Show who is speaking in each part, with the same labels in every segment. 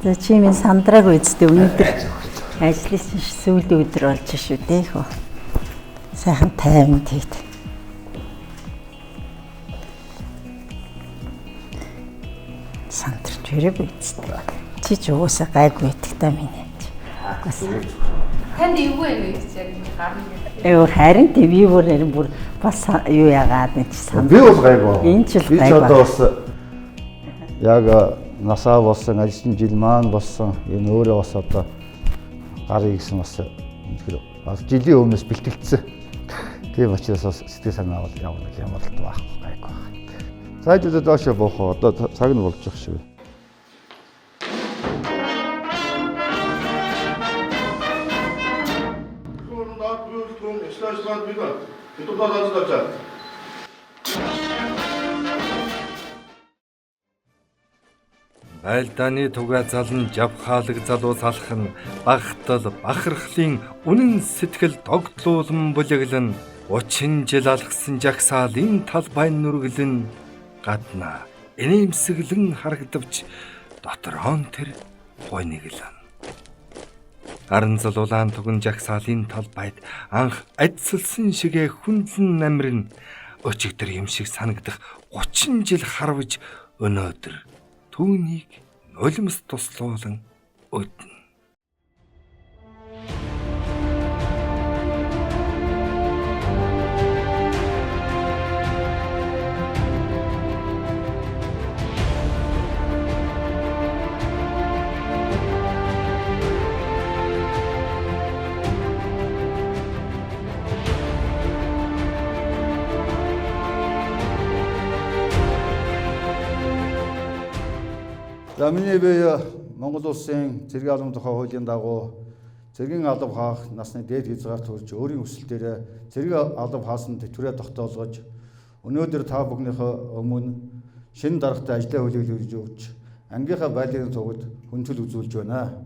Speaker 1: За чимийн сандраг үзтээ өнөөдөр ажлын сүүлийн өдөр болж шүү дээ хөө. Сайхан тайван тэгт. Сандрч хэрэг үзтээ. Чи ч уусаа гайгүй байдаг та миний.
Speaker 2: Танд юу вэ гэж яг гарна.
Speaker 1: Харин тийм би бүр бас юу яагаад нэг сандрч.
Speaker 3: Би бол гайгүй.
Speaker 1: Энэ ч л
Speaker 3: би ч
Speaker 1: гайгүй.
Speaker 3: одоо бас яг насаа болсон ажлын жил маань болсон энэ өөрөө бас одоо гарыг гэсэн бас жилийн өмнөөс бэлтгэгдсэн. Тийм учраас бас сэтгэл санаа бол ямар л байхгүй гайгүй. За хэдүүлээ доошо буух одоо цаг нь болж байгаа шүү.
Speaker 4: Айлдааны туга залан жавхаалаг залуус алхан багтал бахархлын үнэн сэтгэл догтлуулан бүлэглэн 30 жил алгасан жагсаалын талбайн нүргэлэн гадна энэмсэглэн харагдавч дотроон тэр гойныглэн. Харин залуулаан туган жагсаалын талбайд анх адсалсан шигэ хүндлэн намрын өчигдөр юм шиг санагдах 30 жил харвж өнөөдөр түүнийг нулимс туслуулан өднө.
Speaker 3: За миний бие Монгол улсын цэргийн албан тухай хуулийн дагуу цэргийн алба хаах насны дээд хязгаар төрж өөрийн өсөл дээр цэргийн алба хаасан тэтгэврээ тогтоолгож өнөөдөр та бүхнийхээ өмнө шинэ даргатай ажлын хуулийг хүргэж өгч ангийнхаа байдлын цугад хүндэтгэл үзүүлж байна.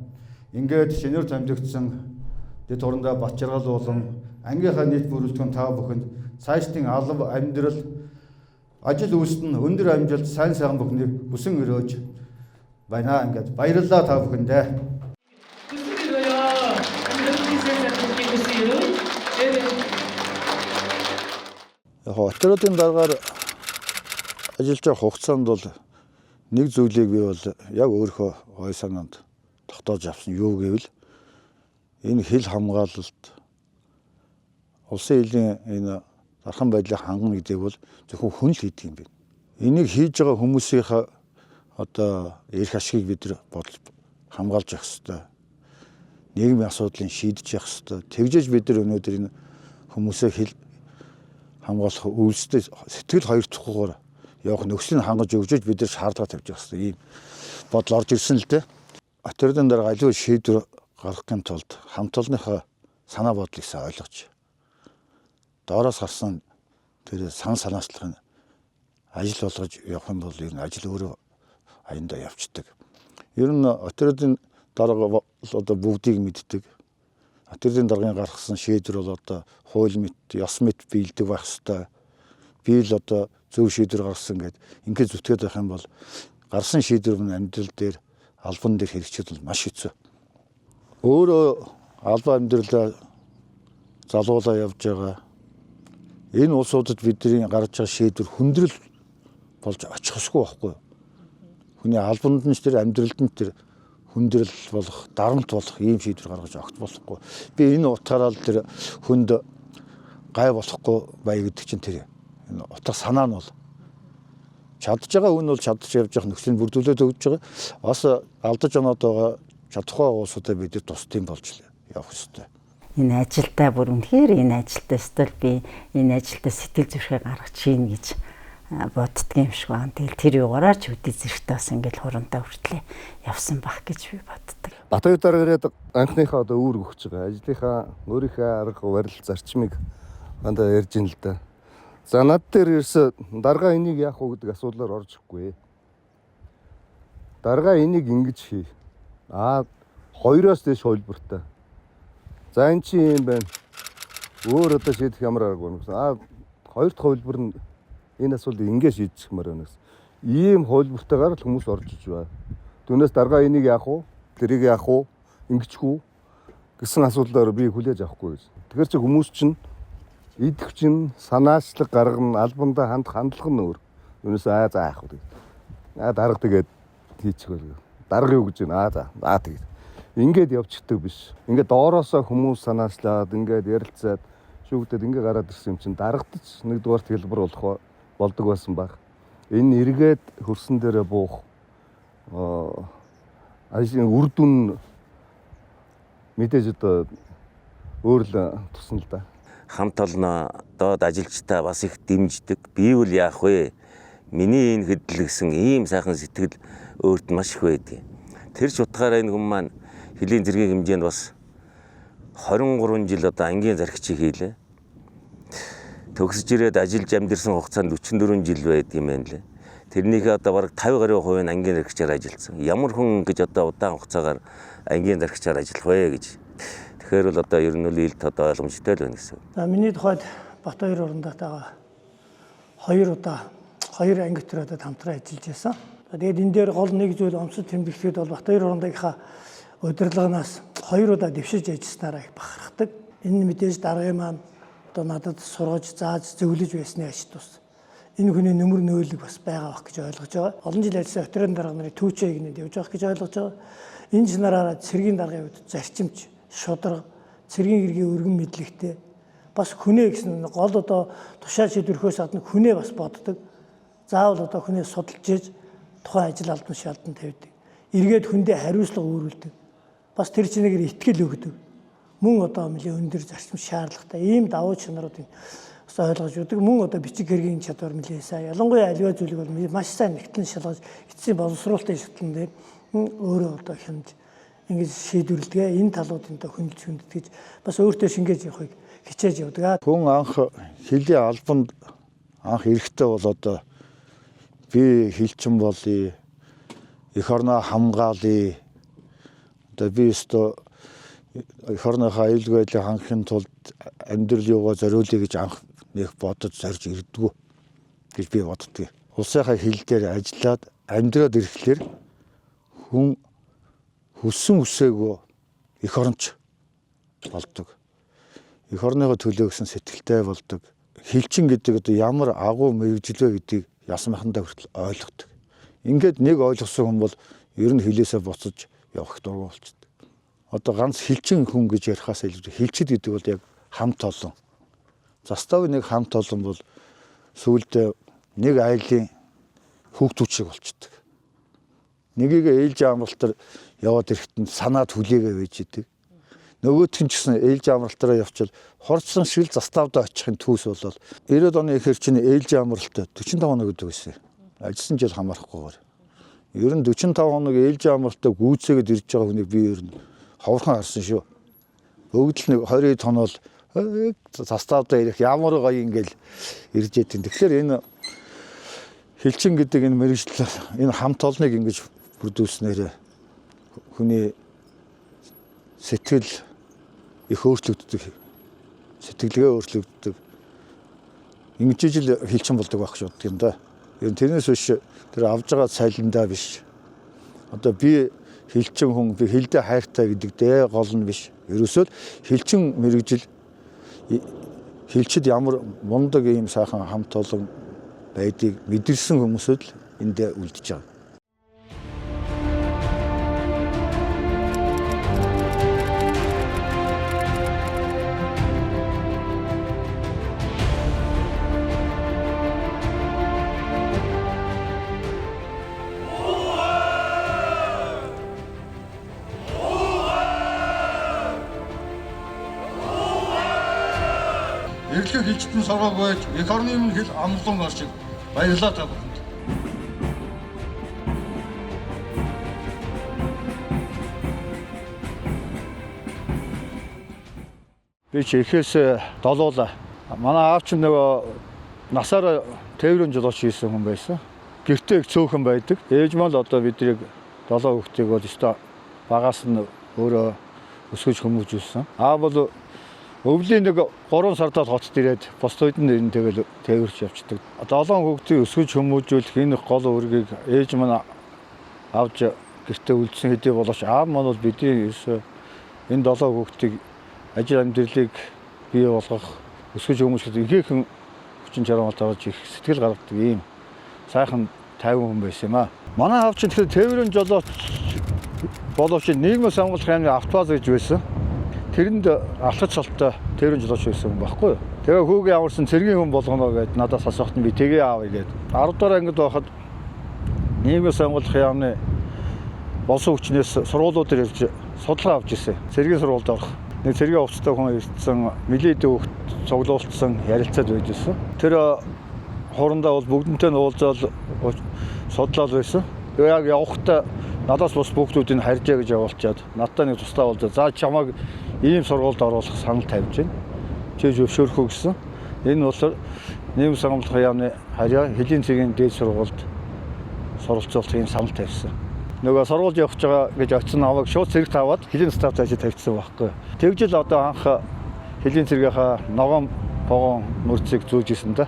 Speaker 3: Ингээд шинээр томилогдсон дэд хурандаа бат жаргал болон ангийнхаа нийт бүрэлдэхүүн та бүхэнд цаашдын алба амьдрал ажил үйлсэнд өндөр амжилт сайн сайхан бүхнийг бүсэн өрөөж байна. Ингээд баярлалаа та бүхэндээ. Яг отродын дараагаар ажиллаж байгаа хугацаанд бол нэг зүйлийг би бол яг өөрөө гой санаанд тогтоож авсан юу гэвэл энэ хил хамгаалалт улсын хилийн энэ дархан байдлыг хангана гэдэг бол зөвхөн хүн л хийдэг юм байна. Энийг хийж байгаа хүмүүсийнхээ одоо эрх ашигыг бид нар бодол хамгаалж явах хэрэгтэй. Нийгмийн асуудлыг шийдэж явах хэрэгтэй. Тэгжээж бид нар өнөөдөр энэ хүмүүсээ хил хамгаалах үйлстэй сэтгэл хоёр дахгүйгээр явах нөхцөлийг хангаж өгч бид нар шаардлага тавьж явах хэрэгтэй. Ийм бодол орж ирсэн л дээ. Отродын дараа аливаа шийдвэр гаргахын тулд хамт олонныхоо санаа бодлыг сайн ойлгож доороос гарсан тэр сан санаачлагын ажил болгож явах юм бол энэ ажил өөрөө аяндаа явцдаг. Ер нь отродын дарга одоо бүгдийг мэддэг. Отродын даргын гаргасан шийдвэр бол одоо хууль мэт, ёс мэт биелдэг байх ёстой. Би л одоо зөв шийдвэр гаргасан гэд ингээд зүтгээд байх юм бол гарсан шийдвэр нь амьдрал дээр албан дээр хэрэгжих бол маш хэцүү. Өөрөө албан амьдралаа залуулаа явж байгаа энэ улсуудад бидний гаргаж байгаа шийдвэр хүндрэл болж очих ёсгүй байхгүй. Хүний албанд нь тэр амьдралд нь тэр хүндрэл болох, дарамт болох ийм шийдвэр гаргаж огт болохгүй. Би энэ утгаараа л тэр хүнд гай болохгүй бай гэдэг чинь тэр энэ утга санаа нь бол чадж байгаа хүн бол чадж явж явах нөхцөлийг бүрдүүлээд өгч байгаа. Бас алдаж оноод байгаа чадахгүй улсуудаа бид тусдсан болж явах хэрэгтэй.
Speaker 1: Энэ ажилдаа бүр үнэхээр энэ ажилдаа стол би энэ ажилдаа сэтгэл зүрхээ гаргаж чинь гэж боддөг юм шиг байна. Тэгэл тэр югаараа ч үдий зэрэгтэй бас ингээл хурандаа хүртлээ явсан бах гэж би боддөг.
Speaker 5: Батбаяр дарга ирээд анхныхаа одоо үүрэг өгч байгаа. Ажлынхаа өөрийнхөө арга барил зарчмыг дандаа ярьж ин л да. За над дээр ирсэн дарга энийг яах вэ гэдэг асуудлаар орж ирэхгүй. Дарга энийг ингэж хий. Хоёроос дэш хөлбөртэй. За энэ чи юм байна. Өөр одоо шийдэх ямар арга байна гэсэн. Хоёр дахь хөлбөр нь энэ асуудлыг ингэж шийдчихмээр байна гэсэн. Ийм хөлбөртэйгээр л хүмүүс орж иж байна. Түүнээс дарга энийг яах вэ? тэрийг яах вэ? Ингэчгүй гэсэн асуудлаар би хүлээж авахгүй гэсэн. Тэгэхээр чи хүмүүс чинь идэх чинь санаачлаг гаргана, албандаа хандлах нь өөр. Юунаас заах вэ? Дарга тэгээд хийчих байл. Дарга юу гэж байна? Тэгээд ингээд явчихдаг биш. Ингээд доороосоо хүмүүс санаачлаад ингээд ярилцаад шүүгдэд ингээд гараад ирсэн юм чинь дарагдаж нэгдүгээр хэлбэр болдог байсан баг. Энэ эргээд хөрсөн дээрээ буух ажлын үр дүн мэдээж одоо өөр л тусна л да.
Speaker 6: Хамт олно доод ажилчдаа бас их дэмждэг. Бивэл яах вэ? Миний энэ хөдөл гэсэн ийм сайхан сэтгэл өөрт маш их байдаг. Тэр ч утгаараа энэ хүн маань хөлийн зэргийн хэмжээнд бас 23 жил одоо ангийн зархичийг хийлээ. Төгсөж ирээд ажиллаж амьдэрсэн хугацаанд 44 жил байдаг юм байна лээ. Тэрнийхээ одоо бараг 50% нь ангийн зархичаар ажилласан. Ямар хүн гэж одоо удаан хугацаагаар ангийн зархичаар ажиллах вэ гэж. Тэгэхээр бол одоо ер нь ил тод ойлгомжтой л байна гэсэн.
Speaker 7: За миний тухайд Батбаяр урандатайгаа 2 удаа 2 анги төрөдөд хамтран ажиллаж байсан. Тэгээд энэ дээр гол нэг зүйл өмсөд тэмдэглэхэд бол Батбаяр урандагийнхаа удирдлагынаас 2 удаа дэвшиж ажилласнараа их бахархдаг. Энэ мэдээж даргын маань одоо надад сургаж зааж зөвлөж байсны ач тус. Энэ хүний нөмөр нөөлөг бас байгаа бах гэж ойлгож байгаа. Олон жил ажилласан отрын дарга нарын түүчээ гинэд явж байгаа гэж ойлгож байгаа. Энэ чинараараа цэргийн даргын үед зарчимч, шударга, цэргийн хэргийн өргөн мэдлэгтэй бас хүнээ гэсэн гол одоо тушаа шийдвэрхөөс гадна хүнээ бас боддог. Заавал одоо хүнээ судалж ээж тухайн ажил албан шаалдан тавьдаг. Эргээд хүндээ хариуцлага үүрүүлдэг. Бас тэр чинээгээр итгэл өгдөг. Мөн одоо нэлээд өндөр зарчим шаардлагатай ийм давуу чанаруудыг бас ойлгож өгдөг. Мөн одоо бичиг хэргийн чадвар нэлээд сайн. Ялангуяа аливаа зүйлийг бол маш сайн нэгтлэн шалгаж эцсийн боловсруулалтын шатлан дээр өөрөө одоо хэмж ингэж шийдвэрлэдэг. Энэ талуудын одоо хүндэж гэж бас өөртөө шингээж явахыг хичээж явдаг.
Speaker 3: Хүн анх хөлийн албанд анх эрэхтэй бол одоо би хилчин болъё, эх орноо хамгаалъя. Одоо би өстө эх орныхоо аюулгүй байдлыг хангахын тулд амьдрал юугаа зориулъя гэж анх нэг бодож зорж ирдэггүй гэж би боддгийг. Улсынхаа хил дээр ажиллаад амьдраад ирэхлээр хүн хүссэн үсээгүй эх оронч болдог. Эх орныхоо төлөө гэсэн сэтгэлтэй болдог. Хилчин гэдэг одоо ямар агуу мэрэгжил вэ гэдгийг ясан махандаа хүртэл ойлгодог. Ингээд нэг ойлгосон хүн бол ер нь хилээсээ буцаж явах дургүй болчихдог. Одоо ганц хилчин хүн гэж ярихаас илүү хилчид гэдэг бол яг хамт олон. Заставын нэг хамт олон бол сүүлдээ нэг айлын хүүхдүүд шиг болчихдог. Нэгийг ээлж амралтаар яваад ирэхэд нь санаа түлээгээ байж идэг. Нөгөөт нь ч гэсэн ээлж амралтаараа явчвал хорцсон шиг заставдаа очихын түүс болол 90-ад оны ихэр чинь ээлж амралт 45 хоног гэдэг байсан. Ажилласан жил хамаарахгүйгээр. Ер нь 45 хоног ээлж амралтаа гүйцээгээд ирж байгаа хүнийг би ер нь ховрхон харсан шүү. Өгдөл нэг 20 тонол заставдаа ирэх ямар гоё ингээл ирж идэв. Тэгэхээр энэ хилчин гэдэг энэ мэрэгжил энэ хамт олныг ингэж бүрдүүлснээр хүний сэтгэл их өөрчлөгддөг. Сэтгэлгээ өөрчлөгддөг. Ингэж ижил хилчин болдог байх шууд юм да. Ер нь тэрнээс биш тэр авж байгаа цайландаа биш. Одоо би хилчин хүн би хилдэ хайртай гэдэг дээ гол нь биш. Ерөөсөө хилчин мэрэгжил хилчид ямар мундаг ийм сайхан хамт олон байдгийг мэдэрсэн хүмүүсүүд л эндээ үлдэж байгаа. Эрлэг хилчтэн сорог байж эх орны өмнө хил амлан оршиг баярлалаа та бүхэнд. Би ч эхээс долоола. Манай аав ч нөгөө насаараа тээврийн жолооч хийсэн хүн байсан. Гэртээ их цөөхөн байдаг. Ээж маань одоо биднийг 7 хүүхдийг бол өстой багаас нь өөрөө өсгөж хүмүүжүүлсэн. Аав бол өвлийн нэг 3 сардаа хотод ирээд босд үед нь тэгэл тээвэрч явцдаг. 7 хүүхдийг өсгөж хүмүүжүүлэх энэ гол үүргийг ээж маань авч гэртээ үлдсэн хэдий болооч аав маань бол бидний энэ 7 хүүхдийг ажил амьдралыг бий болгох өсгөж өмсгөх ихээхэн хүчин чармайлт орж их сэтгэл гаргадаг ийм сайхан 50 хүн байсан юм аа. Манай аав чинь тэгэхээр тээврийн жолооч боловч нийгмийн сонгуульч хаймны автоваз гэж байсан. Тэрэнд алхаж солтой тээврийн жолооч байсан юм байхгүй юу? Тэгээ хүүгээ аварсан цэргийн хүн болгоно гэдээ надаас асуухт нь би тэгээ аавъя гэдэг. 10 дахь ангид байхад нийгмийн сонгуульч хаймны болсон хүчнээс сургуулиуд дээр ирж судалгаа авч ирсэн. Цэргийн сургуульд орох. Нэг цэргийн хувцастай хүн ирсэн, милиэд хүүхд цуглуулсан ярилцаад байжсэн. Тэр хоорондоо бол бүгднтэй нь уулзаад судлаад байсан. Тэгээ яг явахдаа надаас бус хүүхдүүдийг харьжаа гэж явуулчаад надтай нэг тусдаа уулзаад за чамайг ийм сургуульд оруулах санал тавьж байна. Чи зөвшөөрөх үү гэсэн. Энэ бол нийгэм сонгуульч хаймны харьяа Хэлийн цэгийн дээд сургуульд суралцуулах ийм санал тавьсан. Нөгөө сургуульд явж байгаа гэж очсон аваад шууд цэрэгт аваад Хэлийн стаф ажил тавьчихсан байхгүй. Тэгжэл одоо анх Хэлийн цэргийнхаа ногоон погон мөрцийг зүүж исэн да.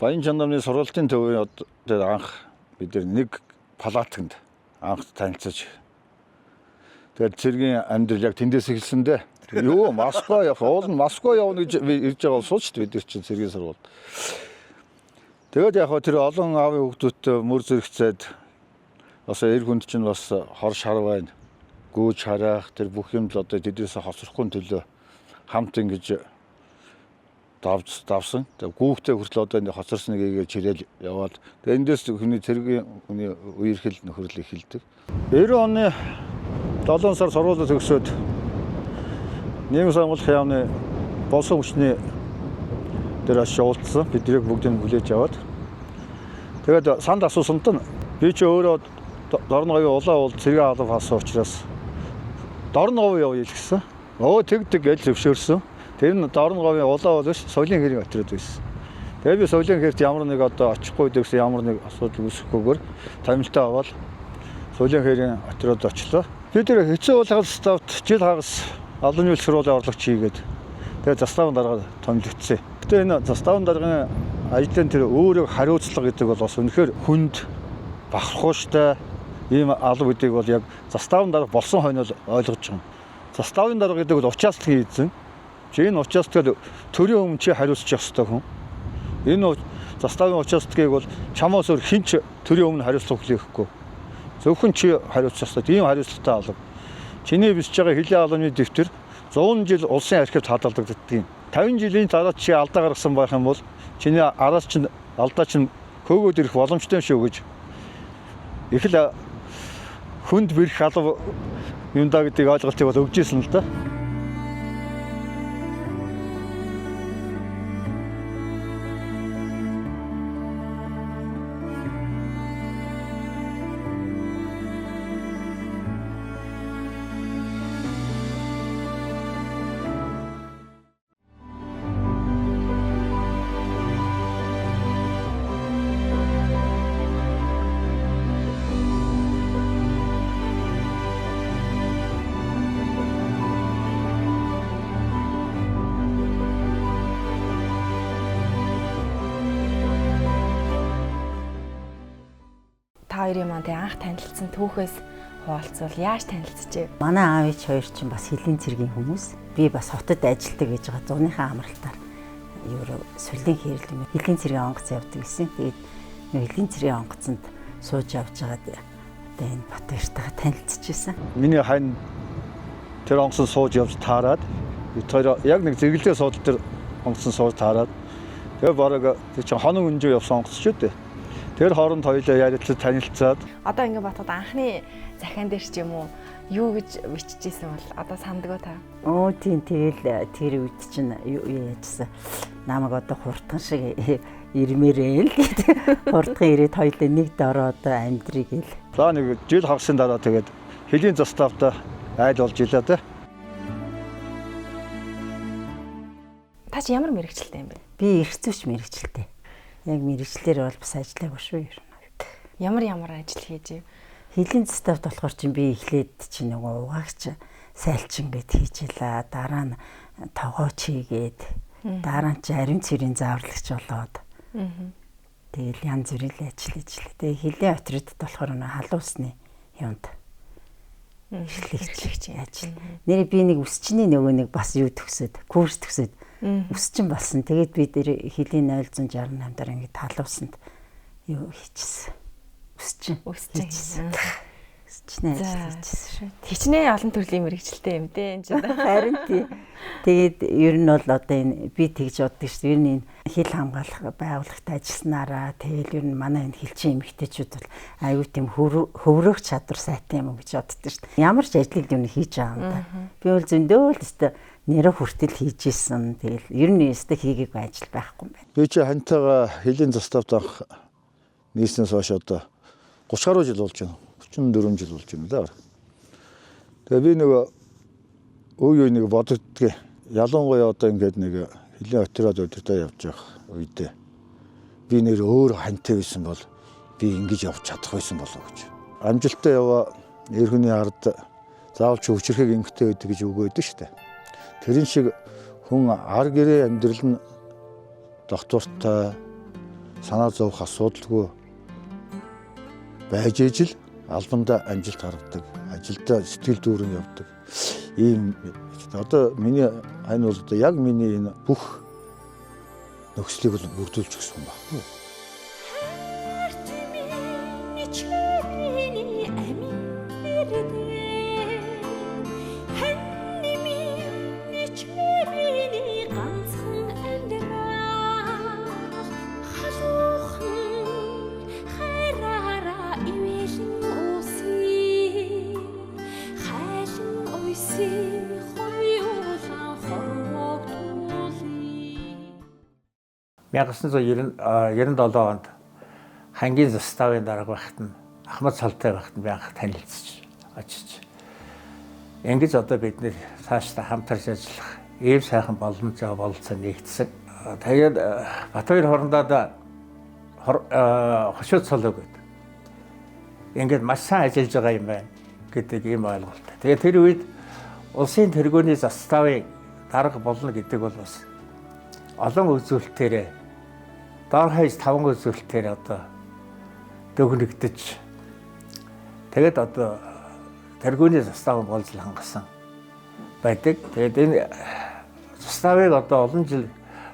Speaker 3: Баян жандармны сургалтын төвийн дээр анх бид нэг палатанд анх танилцаж. Тэгээд цэргийн амьдрал яг тэндээс эхэлсэндээ. Юу Москва явах, уул нь Москва явна гэж ирж байгаа бол сууч бид нар чинь цэргийн сургуульд. Тэгээд яг тэр олон аавын хүүхдүүдтэй мөр зэрэгцээд бас эр хүнд чинь бас хор шар байна. Гүүж хараах тэр бүх юм л одоо тэднээс хоцрохгүй төлөө хамт ингэж давсан. Тэгээ гүүхтэй хүртэл одоо энэ хоцорсныг ийгээд чирээл яваад. Тэгээ эндээс хүний цэргийн хүний үерхэл нөхрөл эхэлдэг. 90 оны 7 сар сургуулиуд төгсөөд нийгэм сонгуульч хаймны болсон хүчний дээр шуулцсан. Биднийг бүгдийг хүлээж аваад. Тэгээд санд асуусанд нь би чи өөрөө Дорноговын улаан уул цэргийн алба хасан учраас Дорногов явъя гэсэн. Тэгдэг гэж зөвшөөрсөн. Тэр нь Дорноговын улаан уул биш, Соёлын хэрийн отрод байсан. Тэгээ би Соёлын хэрт ямар нэг одоо очихгүй гэсэн ямар нэг асуудал үүсэхгүйгээр томилтоо аваад Соёлын хэрийн отрод очлоо. Би тэр хэцүү уулгал ставт жил хагас албаны үйл сургуулийн орлогч хийгээд тэгээ заставын дарга томилогдсон. Гэтэ энэ заставын даргын ажлын тэр өөрөө хариуцлага гэдэг бол бас үнэхээр хүнд бахархууштай ийм алба гэдэг бол яг заставын дарга болсон хойно ойлгож байгаа. Заставын дарга гэдэг бол участвал хийсэн. Чи энэ участкад төрийн өмнө чи хариуцчих ёстой хүн. Энэ заставын участкыг бол чамаас өөр хинч төрийн өмнө хариуцлага хүлээхгүй. Зөвхөн чи хариуцчих ёстой. Ийм хариуцлагатай алга. Чиний бичиж байгаа хэлийн албаны дэвтэр 100 жил улсын архивд хадгалагддаг юм. 50 жилийн дараа чи алдаа гаргасан байх юм бол чиний араас чинь алдаа чинь хөөгөөд ирэх боломжтой шүү гэж их л хүнд бэрх алба юм да гэдэг ойлголтыг бол өгч ирсэн л да.
Speaker 2: Хоёрын маань тэг анх танилцсан түүхээс хуваалцвал яаж танилцжээ?
Speaker 1: Манай аав ээж хоёр чинь бас Хэлийн цэргийн хүмүүс. Би бас хотод ажилладаг гэж байгаа зуныхаа амралтаар ерөө сүлийн хэрэл Хэлийн цэргийн онгоц явдаг гэсэн. Тэгээд Хэлийн цэргийн онгоцонд сууж явж байгаад одоо энэ Батбаяртайгаа танилцчихсан.
Speaker 3: Миний хань тэр онгоцонд сууж явж таарад тэр яг нэг зэрэглээ суудал тэр онгоцонд сууж таарад. Тэгээ бараг тэр чинь хоног өнжөө явсан онгоц шүү дээ. Тэр хооронд хоёулаа ярилцаж танилцаад
Speaker 2: Одоо ингэ батад анхны захиан дээр ч юм уу юу гэж биччихсэн бол одоо сандгаа та.
Speaker 1: Тийм тэгэл тэр үед чинь юу яажсан. Намайг одоо хурдхан шиг ирмээрээ л гэдэг. Хурдхан ирээд хоёулаа нэг дороо одоо амьдрий гэл.
Speaker 3: За нэг жил хагасны дараа тэгээд Хэлийн заставта айл болж илаа те.
Speaker 2: Та чи ямар мэрэгчлээ юм бэ?
Speaker 1: Би эрх зүйч мэрэгчлээ. Яг мэрэгчлэр бол бас ажиллаагүй шүү ер нь.
Speaker 2: Ямар ажил хийж ив?
Speaker 1: Хилийн заставд болохоор чинь би эхлээд чинь нөгөө угаагч сайлчин гэд хийж илаа. Дараа нь тогооч хийгээд дараа нь чи ариун цэрийн зааварлагч болоод. Тэгэл янз бүрийн ажил хийжлээ. Тэгээ хилийн авторитет болохоор нөгөө халуусны юмд эхлэгч ажил. Нэр би нэг өсчний нөгөө нэг бас юу төгсөд, курс төгсөд өсчин болсон. Тэгээд би дээр хилийн 068 дараа ингээд халуусанд юу хийчихсэн. Өсчин хийчихсэн. Өсчний ажил хийчихсэн шүү.
Speaker 2: Хичнээн олон төрлийн мэрэгчлээ юм дээ энэ чинь.
Speaker 1: Харин тий. Тэгээд ер нь бол одоо энэ би тэгж боддог шүү. Ер нь энэ хил хамгаалах байгууллагт ажилласнараа тэгэл ер нь манай энэ хилчин эмэгтэйчүүд бол аюу тийм хөврөх чадвар сайтай юм гэж боддог шүү. Ямар ч ажлыг юм хийж байгаа юм да. Би бол зөндөө л өстө нэрэ хүртэл хийж исэн. Тэгэл ер нь өстө хийгээгүй ажил байхгүй юм байна.
Speaker 3: Би чи хантайгаа хилийн заставд анх нийснээс хойш одоо 30 гаруй жил болж байна. 34 жил болж байна да. Тэгээ би нөгөө үе нэг бодогддгийг ялангуяа одоо ингээд нэг хилийн отроод өдөртөө явж явах үедээ би нэр өөр хантай байсан бол би ингэж явж чадах байсан болов гэж. Амжилттай яваа эр хүний ард заавал ч хүчрэхэг эмгтэй байдаг гэж үгөөд шүү дээ. Тэрэн шиг хүн ар гэрээ амьдрал нь доктортой санаа зовх асуудалгүй байж ижил албандаа амжилт гаргадаг, ажилдаа сэтгэл дүүрэн явдаг. Ийм одоо миний ань бол одоо яг миний энэ бүх нөхцөлийг бол бүрдүүлж өгсөн байна.
Speaker 8: $1997 онд Хангийн заставын дарга байхад нь Ахмад Салтай байхад нь би анх танилцж очиж. Ингэж одоо бид нэр цаашдаа хамтарч ажиллах ийм сайхан боломжоо болцоо нэгдсэн. Тэгээд Батбаяр хорондоо хошууд цолог гэдэг. Ингээд маш сайн ажиллаж байгаа юм байна гэдэг ийм ойлголт. Тэгээд тэр үед улсын тэргүүний заставын дарга болно гэдэг бол бас олон үзүүлэлтээр доор хаяж 5 үзүүлэлтээр одоо дөгнөгдөж тэгээд одоо тэргүүний заставын болзол хангасан байдаг. Тэгээд энэ заставыг одоо олон жил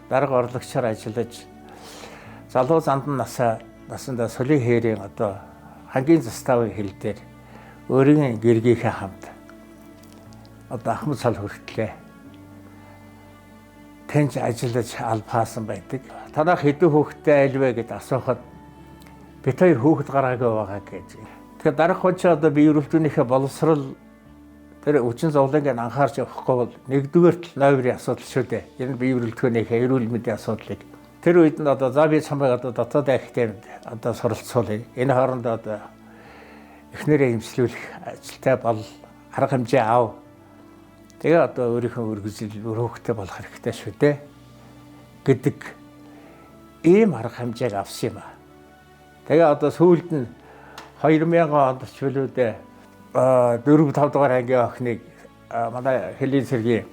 Speaker 8: дарга орлогчоор ажиллаж залуу зандан насандаа солийн хээрийн одоо Хангийн заставын хил дээр өөрийн гэргийнхээ хамт одоо Ахмад Сал хүртлээ тэнц ажиллаж албаасан байдаг. Танах хэдэн хүүхэдтэй айлвэ гэд асуухад бид хоёр хүүхэд гараагүй байгаа гэж. Тэгэхээр дарах хүн ч одоо биерүүлтүүнийхээ боловсрал тэр өвчин зовлоныг анхаарч явахгүй бол нэгдүгээрт нойрын асуудал шүү дээ. Энэ биерүүлтүүнийхээ эрүүл мэндийн асуудлыг тэр үед нь одоо за би чамайг одоо дотоод ахтайд одоо суралцуулъя. Энэ хооронд одоо эхнэрээ эмчлүүлэх ажилтай бол арга хэмжээ аав. Тэгээ одоо өөрийнхөө үргэлжил өрөөхтэй болох хэрэгтэй шүү дээ гэдэг ийм арга хэмжээг авсан юм аа. Тэгээ одоо сүүлд нь 2000 онд ч билүүдээ 4-5 дугаар ангийн охиныг манай хилийн цэргийн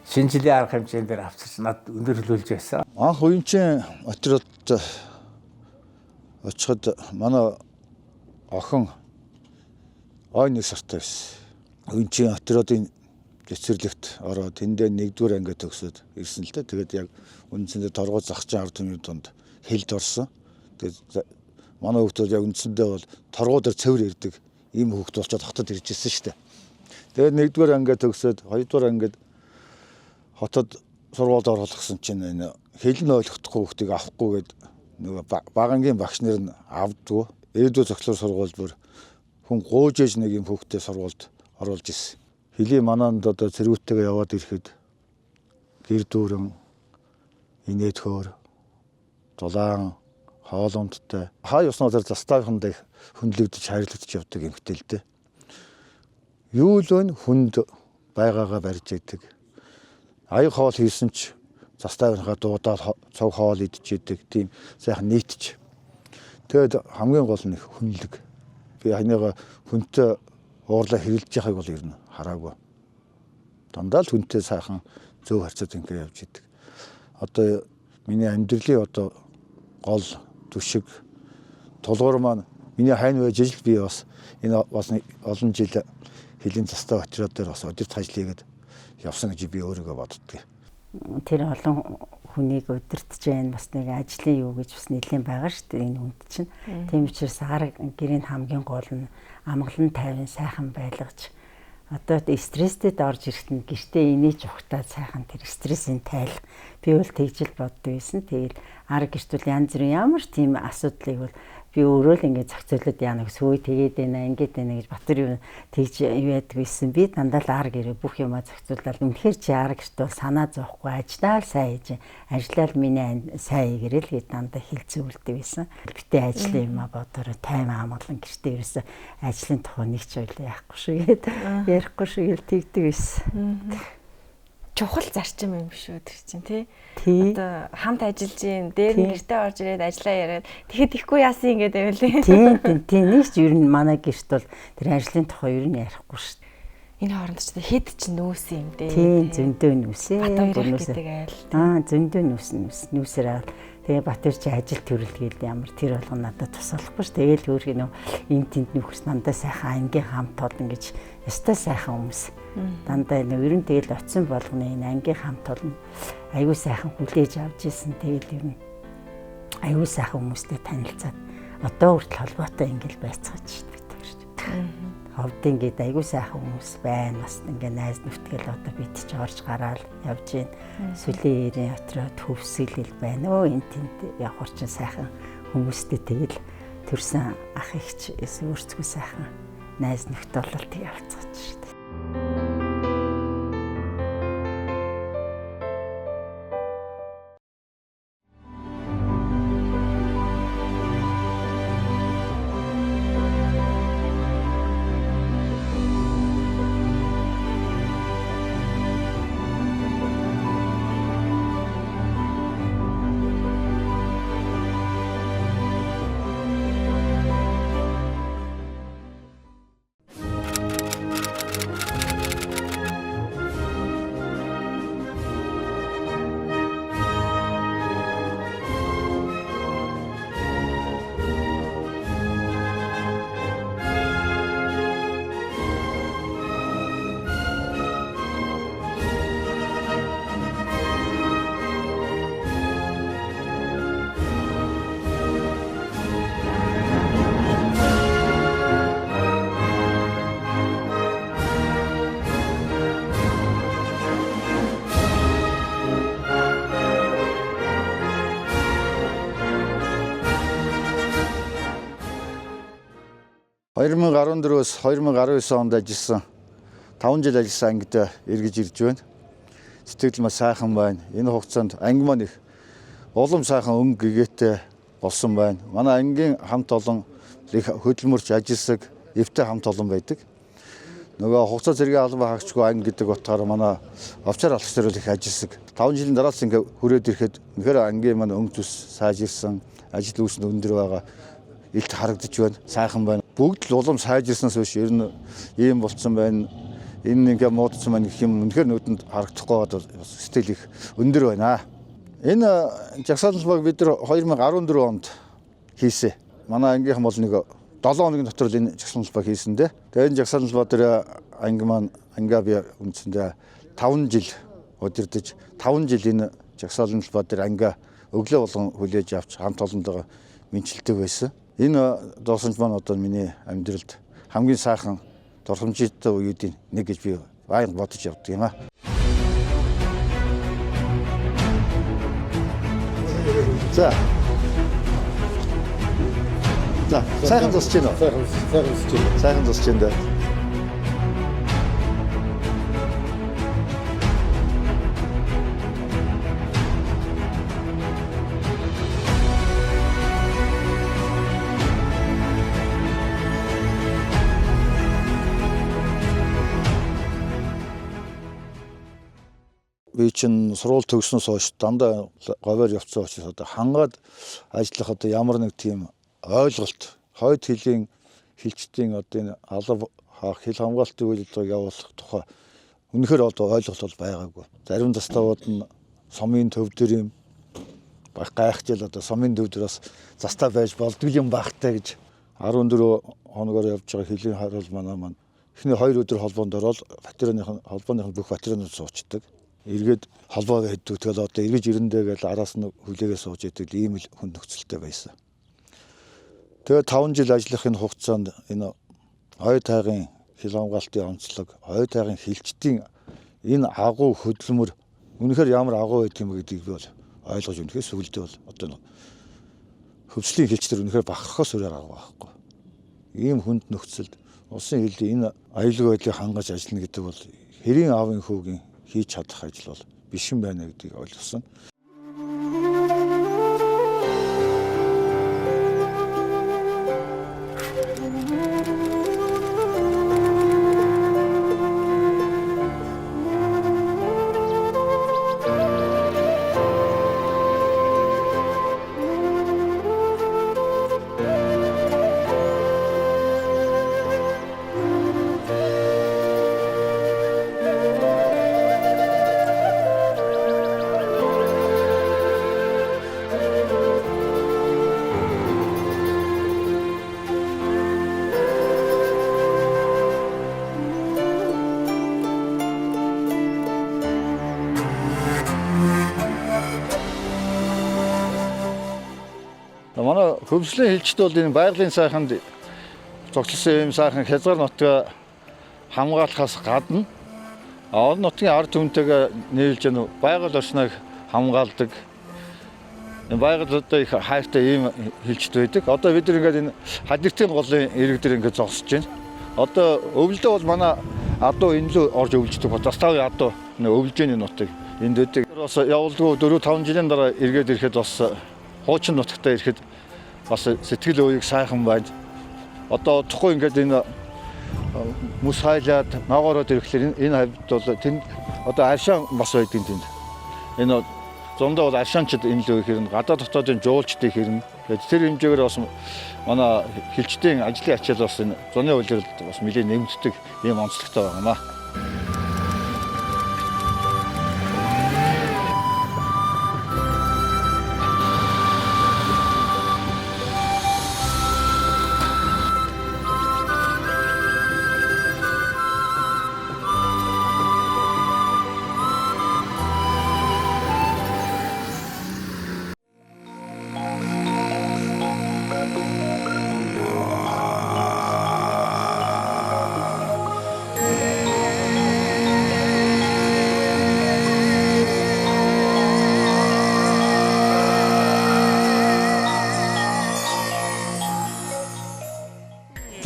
Speaker 8: шинжилгээ арга хэмжээнд дээр авчирч над өндөрлүүлж байсан.
Speaker 3: Анх уянчин отроод очиход манай охин ой 1 сартай байсан. Уянчин отродын цэцэрлэгт ороод тэндээ 1-р анги төгсөөд ирсэн л дээ. Тэгээд яг үндсэндээ торгоо захчин ард түмний дунд хэлд орсон. Тэгээд манай хүүхдүүд яг үндсэндээ бол торгоо дээр цэвэр ирдэг ийм хүүхд болчиход хотод ирж ирсэн шүү дээ. Тэгээд 1-р анги төгсөөд 2-р ангид хотод сургуульд оруулсан чинь энэ хэлн ойлгохдохгүй хүүхдийг авахгүйгээд нөгөө багангийн багш нар нь авдгүй. Ирээдүйн цогцлоор сургуульд бүр хүн гууж ээж нэг юм хүүхдээ сургуульд оруулж ирсэн. Хилийн манаанд одоо цэргүүттэйгээ яваад ирэхэд гэр дүүрэн инээд хөөр дулаан хоолундтай хаа ёсноо тэр заставынханд хөндлөгдөж хайрлагдаж явдаг эмэгтэй л дээ. Юу л вэ хүнд байгаагаа барьж идэг. Аяг хоол хийсэн ч заставынхаа дуудаад цог хоол идчихэдэг тийм сайхан нийтч. Тэгээд хамгийн гол нь хүнлэг. Би ханийга хүнтэй уурлаа хэрэлдэж байгааг бол ер нь хараагүй. Дандаа л хүнтэй сайхан зөв харьцаад ингэ явж идэг. Одоо миний амьдралын одоо гол түшиг тулгуур маань миний хайн байж ижил би бас энэ бас олон жил хэлийн застаа очроод дээр бас удирд ажил хийгээд явсан гэж би өөрийгөө боддог.
Speaker 1: Тэр олон хүнийг удирдах чинь бас нэг ажлын юу гэж бас нэлээд байгаа шүү дээ энэ хүнд чинь. Тийм учраас гэрийн хамгийн гол нь амгалан тайван сайхан байлгаж одоо стресстэд орж ирэхэд нь гэртээ инээж ухтаад сайхан тэр стрессийн тайлах би бол тэгжил боддог байсан. Тэгэл арга гэрт бол янз бүрийн ямар тийм асуудлыг бол би өөрөө л ингээд зохицуулаад яана гэсэн үе тэгээд байна ингээд байна гэж Батөр юу тэгж юу яадаг байсан. Би дандаа л арга гэрээ бүх юмаа зохицуулаад үнэхээр чи арга гэрт бол санаа зовхгүй ажиллаа л сайн хийж ажиллаа л миний сайн игэрэл гэж дандаа хэлцүүлдэг байсан. Битээ ажлын юмаа бодороо тайван амгалан гэртээ ерөөсөө ажлын тухай нэг ч ойлоо яахгүй шүү гээд ярихгүй шүү гэл тэгдэг байсан.
Speaker 2: Чухал зарчим юм шүү тэр чинь тий.
Speaker 1: Тий.
Speaker 2: Одоо хамт ажиллаж ийн дээр нь гэртээ орж ирээд ажиллаа яриад тэгэхэд ихгүй яасан ингэ байвал
Speaker 1: тий нэг ч ер нь манай гэрт бол тэр ажлын тухай ер нь ярихгүй шүү.
Speaker 2: Энэ хооронд ч хэд ч нүүс юм дээ.
Speaker 1: Тий зөндөө нүүсээ.
Speaker 2: Гэдэг айл.
Speaker 1: Зөндөө нүүсээр авал тэгээ Батөр чи ажил төрөлгээд ямар тэр болгоо надад тусалахгүй ш. Тэгээл өөрхий нөө энэ тэнд нөхөрс дандаа сайхан ангийн хамт олон гэж ястай сайхан хүмүүс. Дандаа нөө ер нь тэгэл оцсон болгоны энэ ангийн хамт олон аягүй сайхан хүлээж авч ийсэн. Тэгэл ер нь аягүй сайхан хүмүүстэй танилцаад одоо хүртэл холбоотой ингээл байцгааж ш. Ховд ингээд аягүй сайхан хүмүүс байна. Бас ингээ найз нүтгэл одоо бид ч орж гараал явж гин. Сүлийн эрийн отроо төвсгөл байна. Өө энэ тэнд явахар чинь сайхан хүмүүстэй тэгэл төрсэн ах ихч өөрсдөө сайхан найз нүхт болол тэг явцгааж шүү дээ.
Speaker 3: Хоёр 2014-өөс 2019 онд ажилласан 5 жил ажилласан ангид эргэж ирж байна. Сэтгэл маш сайхан байна. Энэ хугацаанд анги маань их улам сайхан өнгө гэгээтэй болсон байна. Манай ангийн хамт олон их хөдөлмөрч ажилласан эвтэй хамт олон байдаг. Нөгөө хугацаа зэргийн албан хаагчгүй анги гэдэг утгаараа манай овчар алхагч нар их ажилласан. 5 жилийн дараас ингээ хүрээд ирэхэд үнэхээр ангийн маань өнгө төс сайжирсан, ажил үйлс нь өндөр байгаа. Илт харагдаж байна. Сайхан байна. Бүгд л улам сайжирснаас биш ер нь ийм болцсон байна. Энэ ингээ муудсан байна гэх юм үнэхээр нүдэнд харагдахгүй байгаа сэтгэл их өндөр байна. Энэ жагсаалбаг бид нар 2014 онд хийсэн. Манай ангийнхан бол нэг 7 хоногийн дотор л энэ жагсаалбаг хийсэн дээ. Тэгээд энэ жагсаалбаа дээр анги маань ангиа би үндсэндээ 5 жил удирдах 5 жил энэ жагсаалбаа дээр ангиа өглөө болгон хүлээж авч хамт олондоо мэдчилдэг байсан. Энэ доосонч маань одоо миний амьдралд хамгийн сайхан дурсамжтай үеүүдийн нэг гэж би байнга бодож явдаг юм аа. За. Сайхан зогсож байна. Сайхан зогсож байна. би чинь сургууль төгснөөс хойш дандаа говьор явцсан учраас одоо хангаад ажиллах одоо ямар нэг тийм ойлголт, хойд хэлийн хилчдийн одоо энэ алав хаах хил хамгаалтын үйлдвэрийг явуулах тухай үнэхээр одоо ойлголт бол байгаагүй. Зарим заставууд нь сумын төв дээр юм гайхажил одоо сумын төв дээр бас застав байж болдгүй юм багтай гэж 14 хоногоор явж байгаа хилийн харуул маань эхний 2 өдөр холбоонд ороод холбооных нь бүх батареанууд суучдаг. Эргээд холбоо хийдэг. Тэгэл одоо эргэж ирэндээ гэж араас нь хүлээгээ сууж идэг ийм л хүн нөхцөлтэй байсан. Тэгээ 5 жил ажиллахын хугацаанд энэ ой тайгын хил хамгаалтын онцлог, ой тайгын хилчдийн энэ агуу хөдөлмөр үнэхээр ямар агуу байд юм гэдгийг би бол ойлгож үнэхээр сүгэлдээ бол одоо хөвслийн хилчдэр үнэхээр бахархаас өрөөр авах байхгүй. Ийм хүнд нөхцөлд улсын хилийн энэ аюулгүй байдлыг хангаж ажиллана гэдэг бол хэрийн аавын хүүгийн хийж чадах ажил бол биш юм байна гэдгийг ойлгосон. Манай хөвслийн хилчд бол энэ байгалийн сайханд зогссон юм сайхан хязгаар нутгаа хамгаалахаас гадна орон нутгийн ард түмэнтэйгээ нийлж энэ байгаль орчныг хамгаалдаг. Энэ байгальтай их хайртай ийм хилчд байдаг. Одоо бид нэг энэ хадиртын голын ирэг дээр ингээд зогсож байна. Одоо өвлдөө бол манай адуу энэ лөө орж өвлждөг. Заставын адуу өвлжэний нутаг энд байдаг. Бас явуулдгүй 4-5 жилийн дараа эргээд ирэхэд бас хуучин нутагтаа ирэхэд бас сэтгэл ууйг сайхан байна. Одоо удахгүй ингээд энэ мус хайлаад наагороод ирэхлээр энэ хавьд бол тэнд одоо аршаан бас байдгийн тэнд. Энэ зундаа бол аршаанчд энэ л ихэрнэ, гадаа дотоодын жуулчдын хэрнэ. Тэгээд тэр хэмжээгээр бас манай хилчдийн ажлын ачаал бас энэ зуны үйлрэлд бас нэлээд нэмэгддэг ийм онцлогтой байна.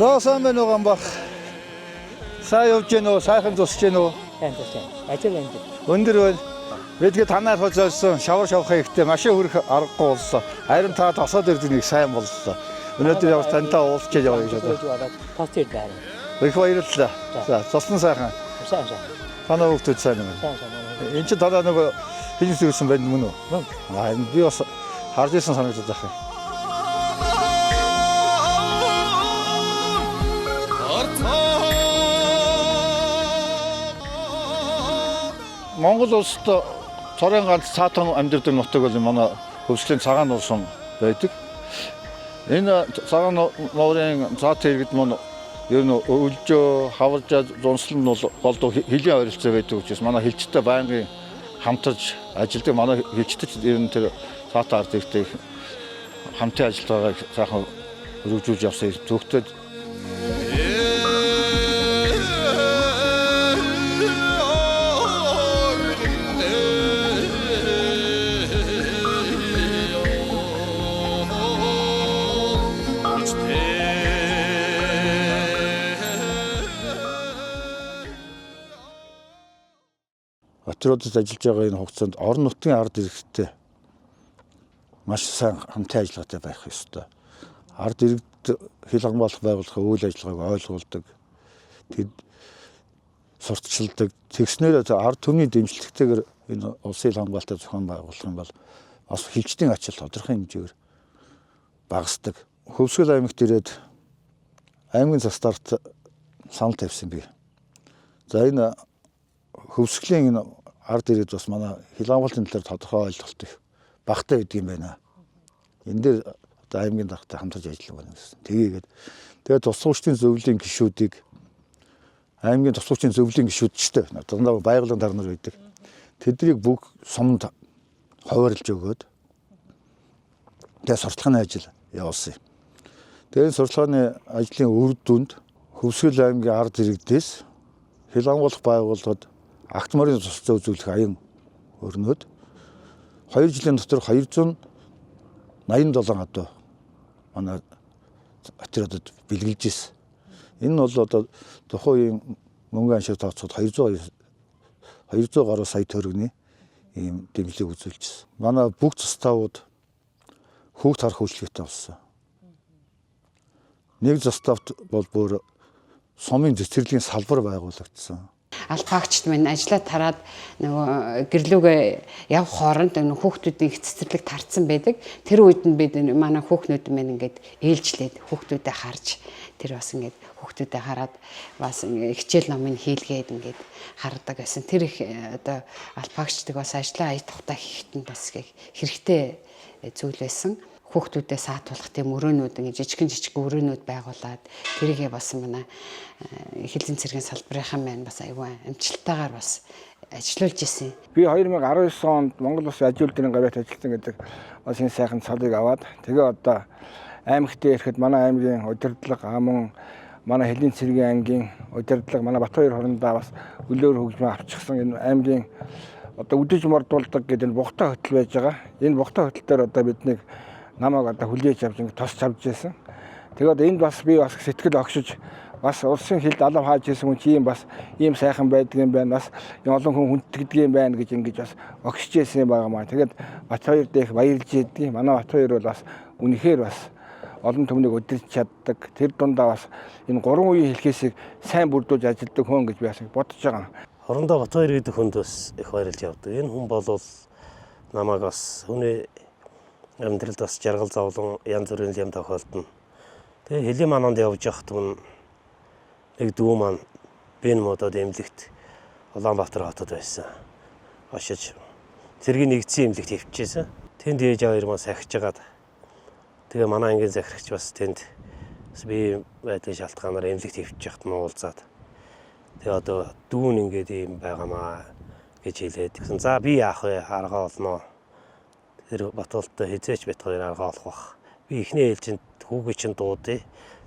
Speaker 3: За сайн байна уу гамбах? Сайн явж гэнэ үү? Сайхан зусж гэнэ үү?
Speaker 9: Сайн зусж байна. Ажил өндөр.
Speaker 3: Өндөр байна. Бидгээ танаар хоцолсон шавар шавхаа ихтэй машин хүрэх аргагүй болсон. Харин та тосоод ирдэг нэг сайн боллоо. Өнөөдөр явж тантай уулзчаад явъя гэж бодлоо.
Speaker 9: Пост ирдээ.
Speaker 3: Их баярлалаа. За цослон сайхан.
Speaker 9: Сайн сайн.
Speaker 3: Танаа хүүхдүүд сайн юм.
Speaker 9: Сайн сайн.
Speaker 3: Энд чи дараа нөгөө бизнес үүсэн байна мөн үү?
Speaker 9: Мөн.
Speaker 3: Би бас харж исэн санагдаж байна. Монгол улсад цорын ганц цаатан амьдардаг нутаг бол манай хөвслийн цагаан нуурсан байдаг. Энэ цагаан нуурын цаатан иргэд мөн ер нь өлжөө, хаваржаа, зунслал нь бол голдуу хилийн ойролцоо байдаг учраас манай хилчтэй байнгын хамтарч ажилладаг. Манай хилчтэй ер нь тэр цаатан ард иргэдтэй хамтын ажиллагаагаа сайхан өргөжүүлж явсан зөвхөн Батруудад ажиллаж байгаа энэ хугацаанд орон нутгийн ард иргэдтэй маш сайн хамтын ажиллагаатай байх ёстой. Ард иргэд хил хамгаалах байгууллагын үйл ажиллагааг ойлгуулдаг. сурталчилдаг. Тэгснээр ард түмний дэмжлэгтэйгээр энэ улсын хамгаалалтаа зохион байгуулах юм бол бас хилчдийн ачаал тодорхой хэмжээгээр багасдаг. Хөвсгөл аймагт ирээд аймгийн застарт санал тавьсан би. За энэ хөвсгөлийн энэ ард ирээд бас манай хил хамгаалтын талаар тодорхой ойлголт их багтаа гэдэг юм байна. Энэ дээр одоо аймгийн даргатай хамтарч ажиллах байна гэсэн. Тэгээд тус сургуулийн зөвлөлийн гишүүдийг аймгийн тус сургуулийн зөвлөлийн гишүүдчтэй дандаа байгууллагын дарга нар байдаг. Тэднийг бүх сумд хуваарлж өгөөд тэгээд сурталчилгааны ажил явуулсан. Тэгээд сурталчилгааны ажлын үр дүнд Хөвсгөл аймгийн ард иргэдээс хил хамгаалах байгууллагад агт морийн тусалцаа үзүүлэх аян өрнөд 2 жилийн дотор 287 адуу манай атериодод бэлгэлж ирсэн. Энэ нь бол одоо тухайн үеийн мөнгө аншиг тооцоод 200 гаруй сая төгрөгийн ийм дэмжлэг үзүүлжсэн. Манай бүх заставууд хүүхд харах үйлчлэгтэй болсон. Нэг заставт бол бүр сумын цэцэрлэгийн салбар байгуулагдсан.
Speaker 10: Албаагчд минь ажиллаа тараад нөгөө гэрлүүгээ явах хооронд хүүхдүүдийн цэцэрлэг тарцсан байдаг. Тэр үед нь бид манай хүүхнүүд минь ингээд ээлжлээд хүүхдүүдэд харж тэр бас ингээд хүүхдүүдэд хараад бас хичээл номыг хийлгээд ингээд хардаг байсан. Тэр их одоо албаагчдаг бас ажиллаа ая тухтай хийхэд нь бас хэрэгтэй зүйл байсан. Хүүхдүүдэд саатуулах тийм өрөөнүүд ингээд жижиг өрөөнүүд байгуулад тэрийгээ бас манай хэлийн цэргийн салбарынхан маань бас аюу амжилттайгаар бас ажиллуулж ирсэн.
Speaker 11: Би 2019 онд Монгол Улсын аж үйлдвэрийн гавьяат ажилласан гэдэг бас энэ сайхан цалыг аваад тэгээ одоо аймагт ирэхэд манай аймгийн удирдлага аман манай хэлийн цэргийн ангийн удирдлага манай Батбаяр хорондоо бас үлээр хөгжмөө авчихсан энэ аймгийн одоо үдэж мордуулдаг гэдэг энэ бухта хөтөл байж байгаа. Энэ бухта хөтөл дээр одоо биднийг намайг одоо хүлээж авч ингэ тосч авч ирсэн. Тэгээд энд бас би бас сэтгэл огшиж бас улсын хилд алав хааж ирсэн хүн чи ийм сайхан байдаг юм байна. Бас олон хүн хүндтгэдэг юм байна гэж ингэж бас огшиж ирсэн юм байнамаа. Тэгээд Батбаяр дэх баярлж идэг. Манай Батбаяр бол бас үнэхээр бас олон түмнийг өдөрч чаддаг. Тэр дундаа бас энэ 3 үеийн хэлхээсийг сайн бүрдүүлж ажилладаг хүн гэж би бас бодож байгаа.
Speaker 12: Хорондоо Батбаяр гэдэг хүнд бас их баярлж явдаг. Энэ хүн бол намайг бас хүний амьдралд бас жаргал зовлон янз бүрийн юм тохиолдно. Тэгээ хэлийн мананд явж явах түн нэг дүү маань бэн модод эмнэлэгт Улаанбаатар хотод байсан. Очиж цэргийн нэгдсэн эмнэлэгт хэвчээсэн. Тэнд ээж аваар маань сахиж агаад тэгээ манай ангийн захирагч бас тэнд би байдаг шалтгаанаар эмнэлэгт хэвчиж яхад нь уулзаад тэгээ одоо дүүн ингээд юм байгаамаа гэж хэлээд тэгсэн. За би яах вэ? Арга олноо. Тэр Батуултай хизээч бит хоёр арга олох бах. Би эхний ээлжинд хүүгээ чинь дуудъя.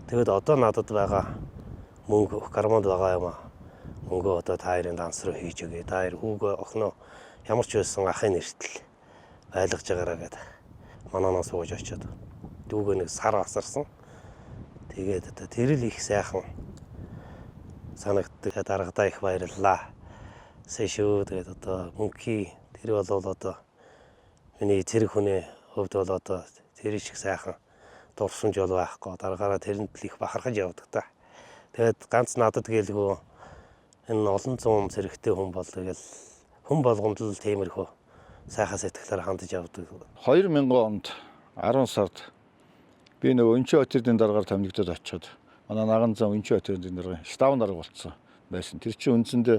Speaker 12: Тэгэд одоо надад байгаа мөнгө карманд байгаа юм аа. Мөнгөө одоо та хоёрын данс руу хийж өгье. Та хоёр хүүгээ охиноо ямар ч байсан ахын нэртэл байлгаж байгаараа гэдэг. Манаанаас сууж очиод дүүгээ нэг сар асарсан. Тэгээд одоо тэр л их сайхан санагддаг. Даргадаа их баярлалаа. Сэшүү тэгээд одоо мөнхий тэр бол одоо миний цэрэг хүний хувьд бол одоо тэр шиг сайхан дурсамж бол байхгүй. Дараагаараа тэрэнд л их бахархаж явдаг та. Тэгээд ганц надад гэлгүй энэ олон зуун цэрэгтэй хүн бол тэгэл хүн болгонд л тиймэрхүү сайхан сэтгэлээр хандж явдаг.
Speaker 3: 2000 онд 10 сард би нөгөө Өнчөө хотын дараагаар томилогдод очиод манай наган зам Өнчөө хотын дараагийн штаб дарга болцсон байсан. Тэр чинь үндсэндээ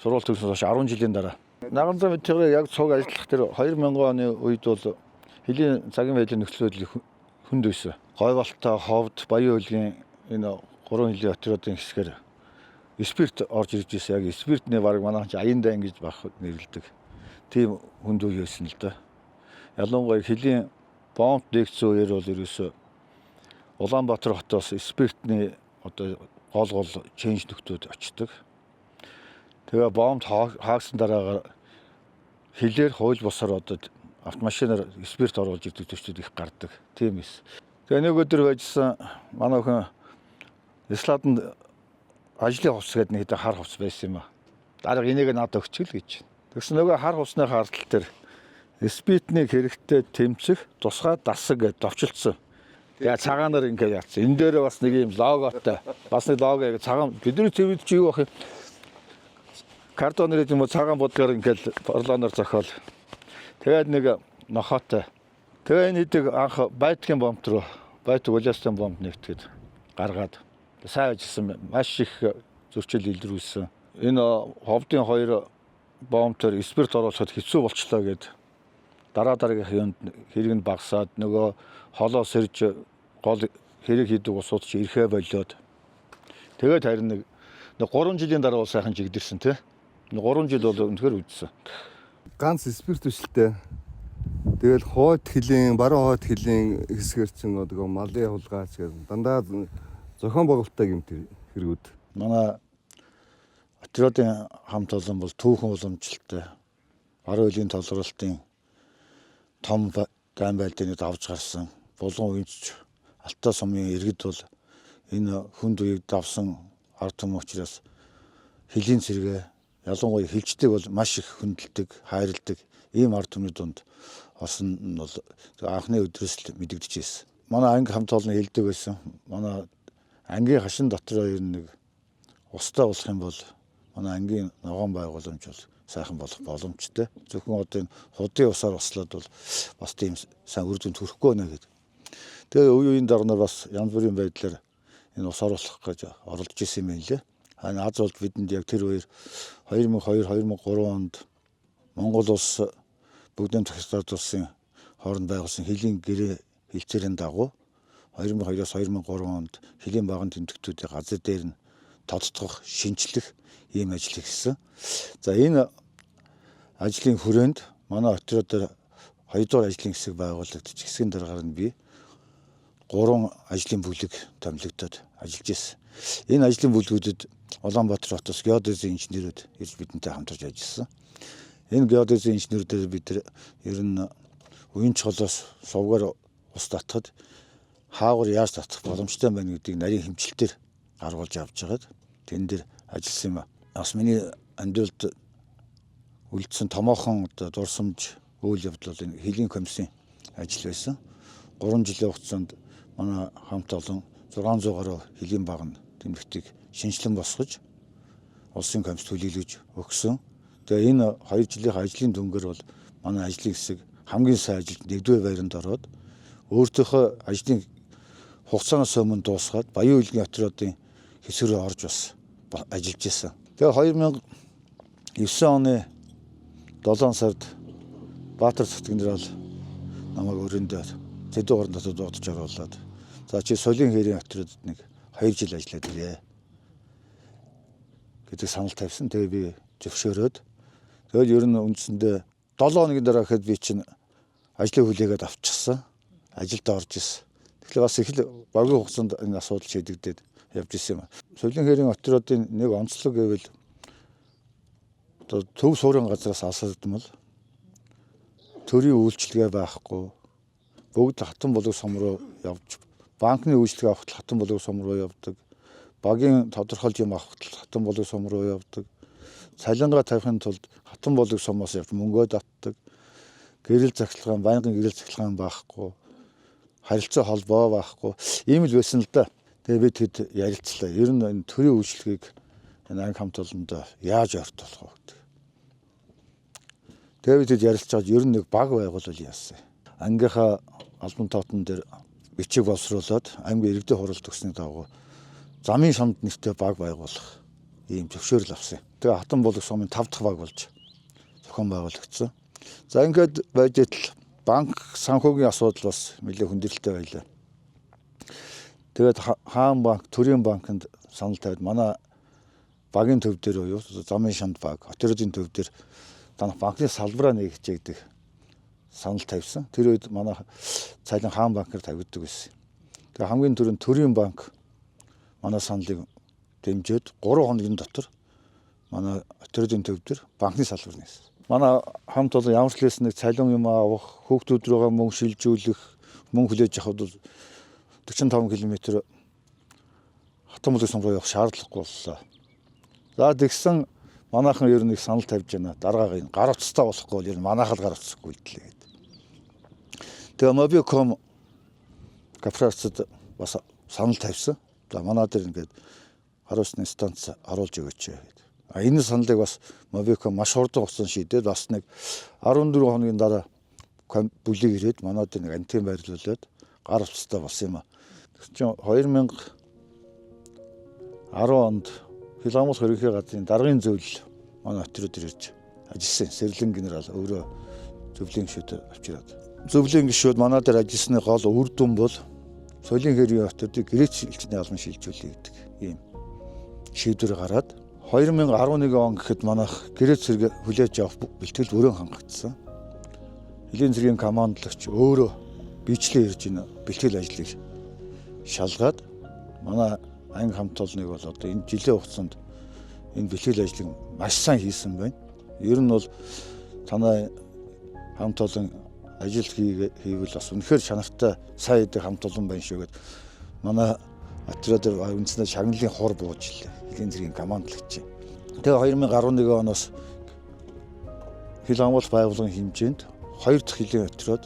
Speaker 3: сургууль төгсөөс хойш 10 жилийн дараа наган зам тэр яг цуг ажиллах тэр 2000 оны үед бол хэлийн цагийн байдлын нөхцөл байдал хүнд байсан. Гойволтой, ховд, баян хөлгийн энэ 3 хэлийн отруудын хэсгээр спирт орж ирж ирсэн. Яг спиртний баг манайхан чи аяндаа ингэж баг нэрлэдэг. Тийм хүнд үе байсан л да. Ялангуяа хэлийн бомб дэгцэн үеэр бол ерөөсөө Улаанбаатар хотоос спиртний одоо гол ченж нөхдүүд очдог. Тэгээ бомб хаагсан дараагаар хилээр хууль бусаар одоо автомашинаар спирт оруулж ирдэг төчүүд их гардаг. Тийм эс. Тэгээ нэг өдөр байжсан манай охин Исладанд ажлын хувцас гэдэг нэг хар хувцас байсан юм а. Дарга энийг надад өгчл гэж. Тэгсэн нөгөө хар хувцсны хартал дээр спиртний хэрэгтэй тэмцэх тусгай дасаг гэж товчлцсон. Тэгээ цагаанаар ингээд яатсан. Энэ дээр бас нэг юм логотой. Бас нэг лого яг цагаан бидний төвд чи юу ах юм? картон нэр юм уу цагаан бодлоор ингээл борлооноор зохиол. Тэгээд нэг нохоотой. Тэгээ энэ хэдэг анх Байтгийн бомб руу Байтг улаастан бомб нэгтгэд гаргаад сайн ажилласан маш их зөрчил илрүүлсэн. Энэ ховдын 2 бомбтөр спирт оруулахад хэцүү болчлоо гэд дараагийнх юунд хэрэг нь багасаад нөгөө холоо сэрж гол хэрэг хийдэг усууд чи ирэхэ болоод тэгээд харин нэг 3 жилийн дараа бол сайхан жигдэрсэн тий. 3 жил бол үнэхээр үдсэн.
Speaker 5: Ганц спирт биш л дээ. Тэгэл хойд хилийн, баруун хойд хилийн хэсгэр чинь нөгөө малын хулгайч гэдэг дандаа зохион байгуулалттай юм хэрэгүүд.
Speaker 3: Манай Отродын хамт олон бол түүхэн уламжлалтай. Баруун хилийн толгорлолтын том ган байлдыг авч гарсан. Булган үенч Алтай сумын иргэд бол энэ хүнд үеийг давсан ард түмэн учраас хилийн цэргээ ялангуяа хилчдэг бол маш их хүндэлдэг, хайрладаг ийм ард түмний дунд орсон нь бол анхны өдрөөс л мэдэгдэжсэн. Манай анги хамт олон хэлдэг байсан. Манай ангийн хашин дотор нэг устай болох юм бол манай ангийн ногоон байгууламж бол сайхан болох боломжтой. Зөвхөн одоо энэ худын усаар услаад бол бас тийм сайн үр дүнд хүрэхгүй байна гэдэг. Тэгээ үе үеийн дарнаар бас янз бүрийн байдлаар энэ ус оруулах гэж оролдож исэн юм лээ. Энэ аз болд бидэнд яг тэр үеэр 2002-2003 онд Монгол улс бүгдийн тусдаад улсын хооронд байгуулсан хилийн гэрээ хилцээрийн дагуу 2002-оос 2003 онд хилийн багын тэмдэгтүүдийн газар дээр нь тодтогох, шинжлэх ийм ажил хийсэн. За энэ ажлын хүрээнд манай Отродоор 2 дугаар ажлын хэсэг байгуулагдчих. Хэсгийн дараагаар нь би 3 ажлын бүлэг томилогдоод ажиллаж ирсэн. Энэ ажлын бүлгүүдэд Улаанбаатар хотоос геодезийн инженерүүд ирж бидэнтэй хамтарч ажилласан. Энэ геодезийн инженерүүдээр бид ер нь үеийн чулуус сувгаар ус татхад хаагур яаж татах боломжтой байна гэдгийг нарийн хэмжилтээр гаргуулж авч байгаад тэн дээр ажилласан юм. Бас миний амьдралд үлдсэн томоохон дурсамж үйл явдал бол энэ хилийн комиссийн ажил байсан. 3 жилийн хугацаанд манай хамт олон 600 гаруй хилийн баг нь тэмдэгтийг шинжилэн босгож улсын комисс төлөөлөж өгсөн. Тэгээ энэ 2 жилийн ажлын дүнгээр бол манай ажлын хэсэг хамгийн сайн ажилд 1-р байранд ороод өөртөөхөө ажлын хугацаанаас өмнө дуусгаад Баян Улгийн Отродын хэсэг рүү орж бас ажиллаж ирсэн. Тэгээ 2009 оны 7 сард Баатар цэцэг генерал намайг өрөөндөө Зэдүү орон дотор дуудаж оруулаад за чи солийн хэрийн Отродод нэг 2 жил ажиллаад ирээ гэдэг санал тавьсан. Тэгээ би зөвшөөрөөд тэгэл ер нь үндсэндээ 7 хоногийн дараа гэхэд би чинь ажлын хүлээгээд авчихсан. Ажилд орж ирсэн. Тэгэхээр бас их л багийн хугацаанд энэ асуудал шийдэгдээд явж ирсэн юм. Солийн хэрийн Отродын нэг онцлог гэвэл төв суурин газраас алсагдмал төрийн үйлчилгээ байхгүй. Бүгд хатан болог сум руу явж банкны үйлчилгээ авахд хатан болог сум руу явдаг. Багийн тодорхойлж юм авахд хатан болог сум руу явдаг. Цалингаа тавихын тулд хатан болог сумаас явж мөнгөө татдаг. Гэрэл захиргаан, байнгын гэрэл захиргаан байхгүй. Харилцаа холбоо байхгүй. Ийм л байсан л да. Тэгээ бид хэд ярилцлаа. Ер нь энэ төрийн үйлчилгээг энэ анги хамт олондоо яаж ортолох вэ гэдэг. Тэгээ бид хэд ярилцаад ер нь нэг баг байгуулал яасан. Ангийнхаа албан тоотон дээр бичиг боловсруулад аймгийн иргэдийн хуралд төгсний дагуу замын шамд нэртэй баг байгуулах ийм зөвшөөрөл авсан. Тэгээ хатан болог сумын 5 дахь баг болж зохион байгуулагдсан. За ингээд байж идэл банк санхүүгийн асуудал бас нэлээд хүндрэлтэй байлаа. Тэгээд хаан банк, төрийн банкнд санал тавьд манай багийн төв дээр уу замын шамд баг, Отродын төв дээр танах банкны салбараа нэг хичээгдэх санал тавьсан. Тэр үед манай цайлан хаан банкаар тавигддаг байсан. Тэгээ хамгийн түрүүнд төрийн банк манай саналыг дэмжиж 3 хоногийн дотор манай Отродын төв дээр банкны салбар нээсэн. Манай хамт олон ямар ч лээс нэг цалин юм авах, хүүхдүүд рүүгээ мөнгө шилжүүлэх, мөнгө хүлээж авахд бол 45 км хатан болог сум руу явах шаардлагагүй боллоо. За тэгсэн манайхан ер нь их санал тавьж байна. Дараагийн гар утастай болохгүй бол ер нь манайхад гар утасгүй үлдлээ гэдэг. Тэгээ Mobicom корпорацид бас санал тавьсан. За манай дээр ингээд гар утасны станц оруулж өгөөч гэдэг. Энэ саналыг бас Мовеко маш хурдан хугацаанд шийдээд бас нэг 14 хоногийн дараа бүлэг ирээд манайд нэг антин байрлуулад гар утастай болсон юм а. Тэгсэн чинь 2010 онд Хилгамуулах ерөнхий газрын даргын зөвлөл манай өтрөд ирж ажилласан Сэрлэн генерал өөрөө зөвлөлийн гишүүд авчираад. Зөвлөлийн гишүүд манай дээр ажилласны гол үр дүн бол соёлын хэрийн өтрөдийг гэрээчлэлчний албан шилжүүлэх гэдэг ийм шийдвэр гараад 2011 он гэхэд манайх гэрээт зэрэг хүлээж авах бэлтгэл өрөө хангагдсан. Хилийн цэргийн командлагч өөрөө бичлэн ирж энэ бэлтгэл ажлыг шалгаад манай анги хамт олныг бол одоо энэ жилийн хугацаанд энэ бэлтгэл ажлыг маш сайн хийсэн байна. Ер нь бол танай хамт олон ажил хийвэл бас үнэхээр чанартай сайн идэх хамт олон байна шүүгээд манай отроо дээр үнэснээ шагналын хор бууж илээ. Хилийн цэргийн командлагч. Тэгээ 2011 оноос Хилгамуулах байгууллагын хэмжээнд 2 дахь хилийн отроод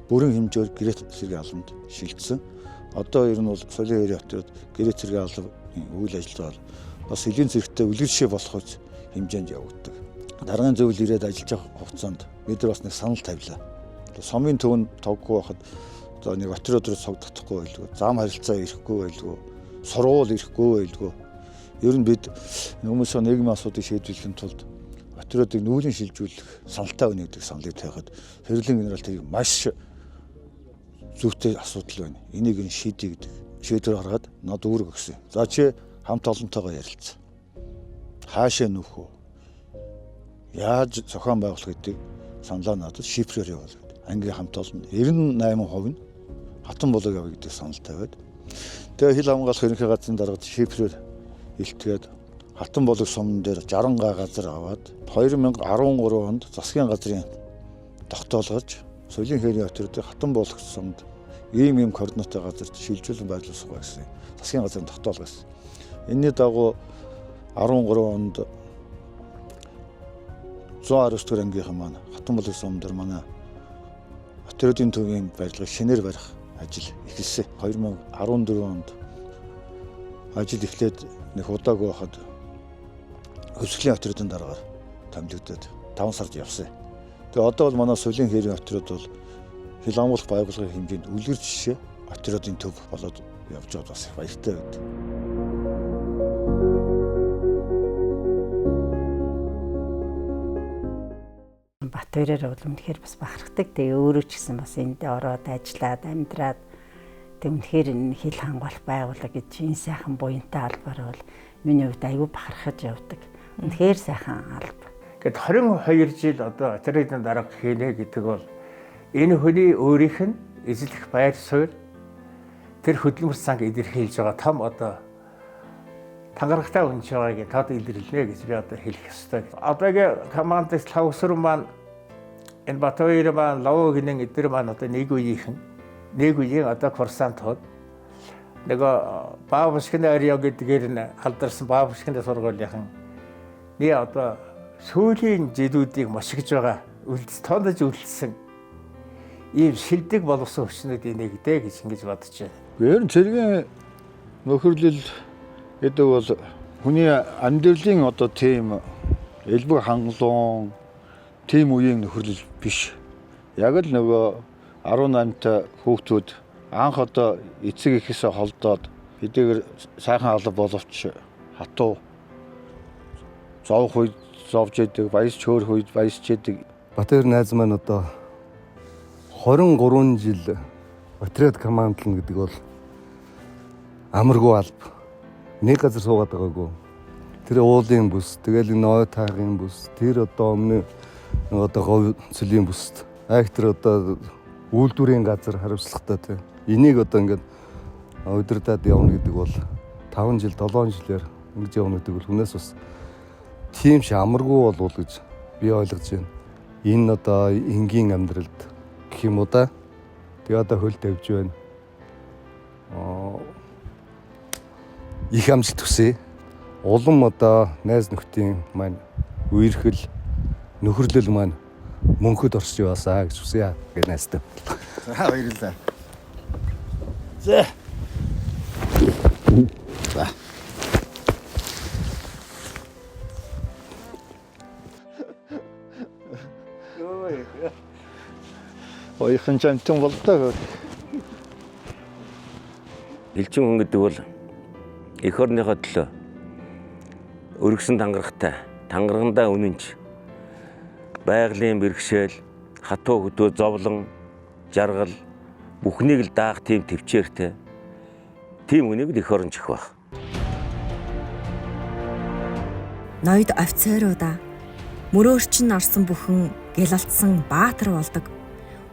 Speaker 3: бүрэн хэмжээр гэрээт цэргийн албанд шилжсэн. Одоо ер нь бол соёлын хэрийн отроод гэрээт цэргийн албаны үйл ажиллагаа бас хилийн цэрэгтэй үлгэршээ болох хэмжээнд явагддаг. Даргын зөвлөл ирээд ажиллаж байгаа хугацаанд бид нар бас нэг санал тавилаа. Сомын төвөнд тоггүй байхад одоо нэг отроод цог татахгүй байлгүй, зам харилцаа ирэхгүй байлгүй, сургууль ирэхгүй байлгүй. Ер нь бид хүмүүсийн нийгмийн асуудыг шийдвэрлэхийн тулд отродыг нүүлэн шилжүүлэх саналтай байна гэдэг саналыг тавихад Сэрлэн генерал тэрийг маш зүйтэй асуудал байна. Энийг нь шийдье гэдэг шийдвэр гаргаад над үүрэг өгсөн. За чи хамт олонтойгоо ярилцсан. Хаашаа нөхөө? Яаж зохион байгуулах гэдэг саналаа надад шифрээр явуул. Ангийн хамт олон 98% нь хатан болог явъя гэдэг санал тавиад. Тэгээ хил хамгаалах ерөнхий газрын даргад шифрээр илтгээд хатан болог сумн дээр 60 га газар аваад 2013 онд засгийн газрын тогтоолгож соёлын хэрийн өтрөдөө хатан болог сумд ийм координаттай газарт шилжүүлэн байрлуулах гэсэн засгийн газрын тогтоолго байсан. Энэний дагуу 13 онд 119 дэх ангийнхан маань хатан болог сумн дээр манай отродын төвийн барилгыг шинээр барих ажил эхэлсэн. 2014 онд ажил эхлээд нэг удаагүй байхад Хөвсгөлийн отродын дараагаар томилогдоод 5 сард явсан. Тэгээ одоо бол манай соёлын хэрийн отрод бол Хилгамуулах байгууллагын хэмжээнд үлгэр жишээ отродын төв болоод явж байгаа бас баяртай байдаг.
Speaker 1: Батбаяраар бол үнэхээр бас бахархдаг. Тэгээ өөрөө ч гэсэн бас энд ороод ажиллаад амьдраад тэг үнэхээр энэ хил хамгаалах байгууллага гэж энэ сайхан буянтай албаар бол миний хувьд аюу бахархаж явдаг. Үнэхээр сайхан алба.
Speaker 8: Гэт 22 жил одоо отродын дарга хийнэ гэдэг бол энэ хүний өөрийнх нь эзлэх байр суурь тэр хөдөлмөр санг илэрхийлж байгаа том одоо тангарагтай үнж байгааг тод илэрлэнэ гэж би одоо хэлэх ёстой. Одоогийн командс лавсар маань энэ Батбаяр маань лав гинэн эдгээр маань одоо нэг үеийн одоо курсантууд нөгөө Баабушкины арио гэдгээр нь алдарсан Баабушкины сургуулийн одоо сүүлийн жилүүдийг мошигж байгаа тоондож үлдсэн ийм шилдэг боловсон хүчнүүд энийг дээ гэж ингэж бодож байна.
Speaker 3: Ер нь цэргийн нөхөрлөл гэдэг бол хүний амьдралын одоо тийм элбэг хангалуун тийм үеийн нөхөрлөл биш. Яг л нөгөө 18-та хүүхдүүд анх одоо эцэг эхээсээ холдоод хэдийгээр сайхан алба боловч хатуу зовх үед зовж идэг, баяс чөөрөх үед баясч идэг.
Speaker 5: Батбаяр найз маань одоо 23 жил отряд командлна гэдэг бол амаргүй алба. Нэг газар суугаад байгаагүй. Тэр уулын бүс, тэгэл энэ ой таагийн бүс, тэр одоо өмнө одоо говь цэлийн бүс. Айхтар одоо үйлдвэрийн газар хариуцлагатай тийм. Энийг одоо ингээд удирдаад явна гэдэг бол 5 жил, 7 жилээр ингэж явна гэдэг бол хүнээс бас тийм ч амаргүй болов гэж би ойлгож байна. Энэ одоо энгийн амьдралд гэх юм уу да. Тэгээ одоо хөл тавьж байна. Их амжилт хүсье. Улам одоо найз нөхдийн маань үерхэл нөхөрлөл маань мөнхөд орж яваасаа гэж хүсье гэх найзтай.
Speaker 3: За баярлалаа. За. За. Оёхон жамтан болдоо.
Speaker 6: Элчин хүн гэдэг бол эх орныхоо төлөө өргөсөн тангарагандаа үнэнч байгалийн бэрхшээл, хатуу хөдөө зовлон, жаргал бүхнийг л даах тийм төвчээртэй. Тийм үнийг л эх орон чих байх.
Speaker 13: Ноёд офицеруудаа мөрөөрчин орсон бүхэн гялалтсан баатар болдог.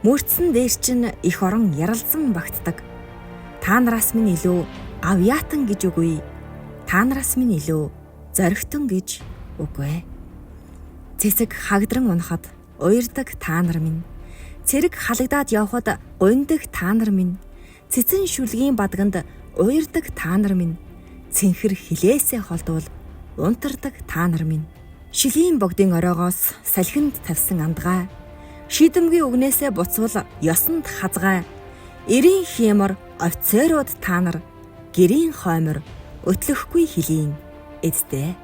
Speaker 13: Мөрцсөн дээр чинь эх орон яралзан багтдаг. Та нараас минь илүү авьяатан гэж үгүй. Та нараас минь илүү зоригтон гэж үгүй. Цэцэг хагдран унахад уярдаг та нар минь. Цэрэг халагдаад явхад гуйндаг та нар минь. Цэцэн шүлгийн бадганд уярдаг та нар минь. Цэнхэр хилээсээ холдвол унтардаг та нар минь. Шилийн богдын оройгоос салхинд тавьсан андгай. Шидэмгийн үгнээсээ буцвал ёсонд хазгай. Эрийн хиймор офицерууд та нар гэрийн хоймор өтлөхгүй хилийн эдтэй.